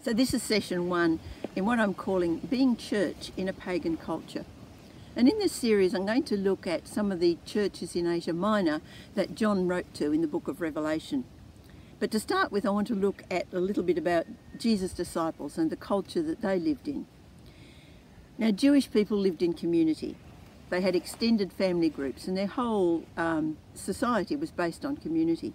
So this is session 1 in what I'm calling Being Church in a Pagan Culture. And in this series I'm going to look at some of the churches in Asia Minor that John wrote to in the book of Revelation. But to start with, I want to look at a little bit about Jesus' disciples and the culture that they lived in. Now, Jewish people lived in community. They had extended family groups and their whole society was based on community.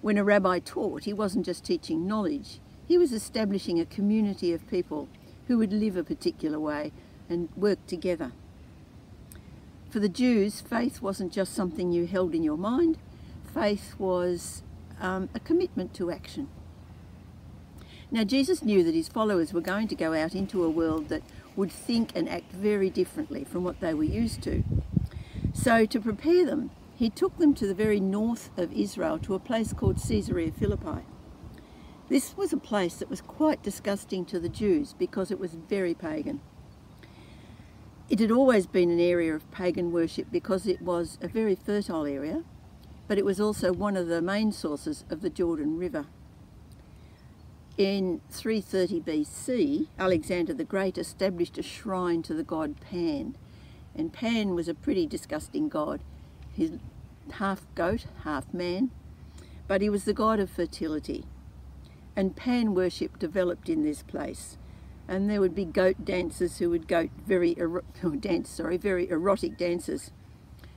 When a rabbi taught, he wasn't just teaching knowledge, he was establishing a community of people who would live a particular way and work together. For the Jews, faith wasn't just something you held in your mind. Faith was a commitment to action. Now, Jesus knew that his followers were going to go out into a world that would think and act very differently from what they were used to. So to prepare them, he took them to the very north of Israel to a place called Caesarea Philippi. This was a place that was quite disgusting to the Jews because it was very pagan. It had always been an area of pagan worship because it was a very fertile area, but it was also one of the main sources of the Jordan River. In 330 BC, Alexander the Great established a shrine to the god Pan, and Pan was a pretty disgusting god. He's half goat, half man, but he was the god of fertility. And Pan worship developed in this place, and there would be goat dancers who would very erotic dances,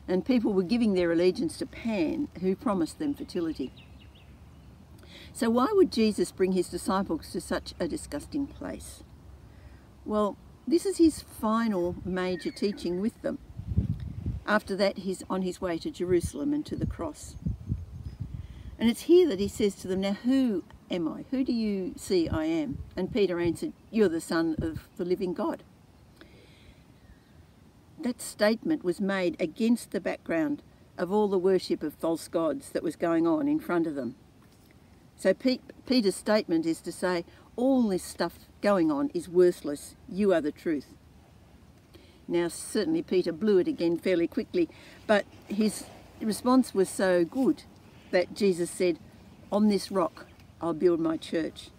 and people were giving their allegiance to Pan, who promised them fertility. So why would Jesus bring his disciples to such a disgusting place? Well, this is his final major teaching with them. After that, he's on his way to Jerusalem and to the cross. And it's here that he says to them, now who am I? Who do you see I am? And Peter answered, you're the Son of the living God. That statement was made against the background of all the worship of false gods that was going on in front of them. So Peter's statement is to say, all this stuff going on is worthless. You are the truth. Now, certainly Peter blew it again fairly quickly, but his response was so good that Jesus said, on this rock, I'll build my church.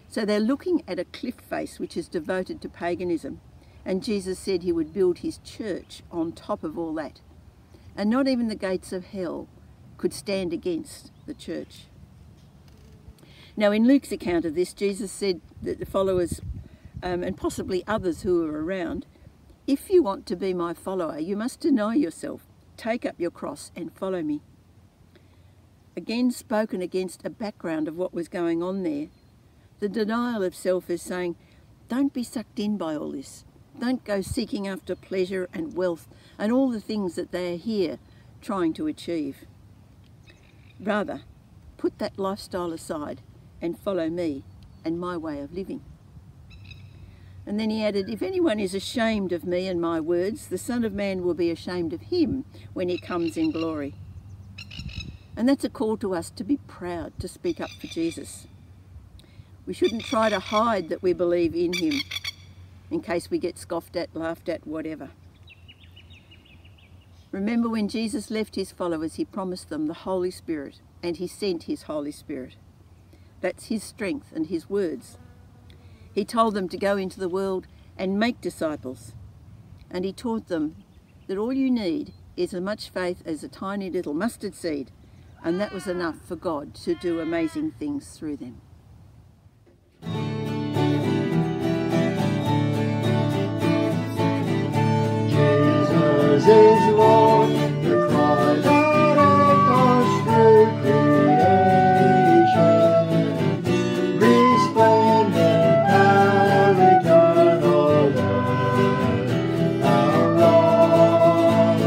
So they're looking at a cliff face which is devoted to paganism, and Jesus said he would build his church on top of all that. And not even the gates of hell could stand against the church. Now, in Luke's account of this, Jesus said that the followers, and possibly others who were around, if you want to be my follower, you must deny yourself, take up your cross and follow me. Again, spoken against a background of what was going on there. The denial of self is saying, don't be sucked in by all this. Don't go seeking after pleasure and wealth and all the things that they are here trying to achieve. Rather, put that lifestyle aside and follow me and my way of living. And then he added, if anyone is ashamed of me and my words, the Son of Man will be ashamed of him when he comes in glory. And that's a call to us to be proud to speak up for Jesus. We shouldn't try to hide that we believe in him in case we get scoffed at, laughed at, whatever. Remember, when Jesus left his followers, he promised them the Holy Spirit, and he sent his Holy Spirit. That's his strength and his words. He told them to go into the world and make disciples. And he taught them that all you need is as much faith as a tiny little mustard seed, and that was enough for God to do amazing things through them. Jesus is Lord, the cry that echoes through creation, resplendent power, eternal word, our Lord,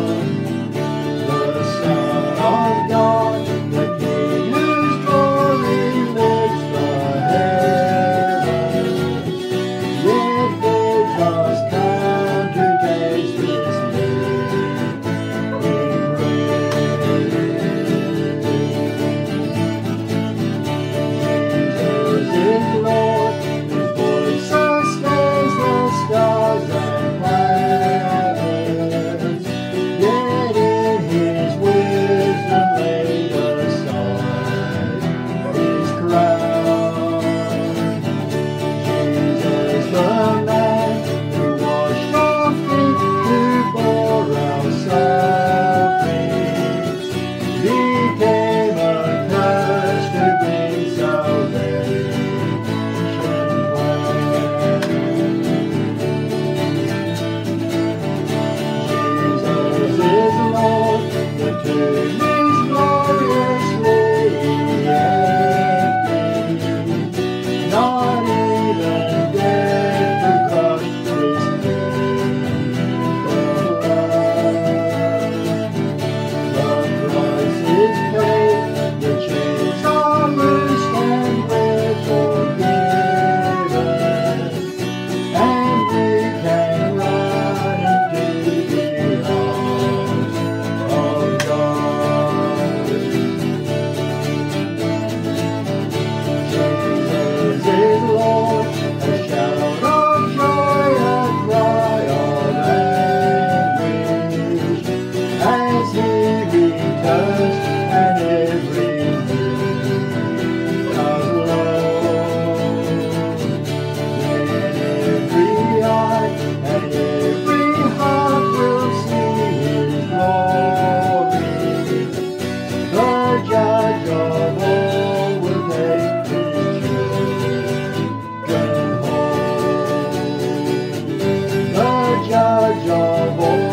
the Son of God, the King whose glory makes the of all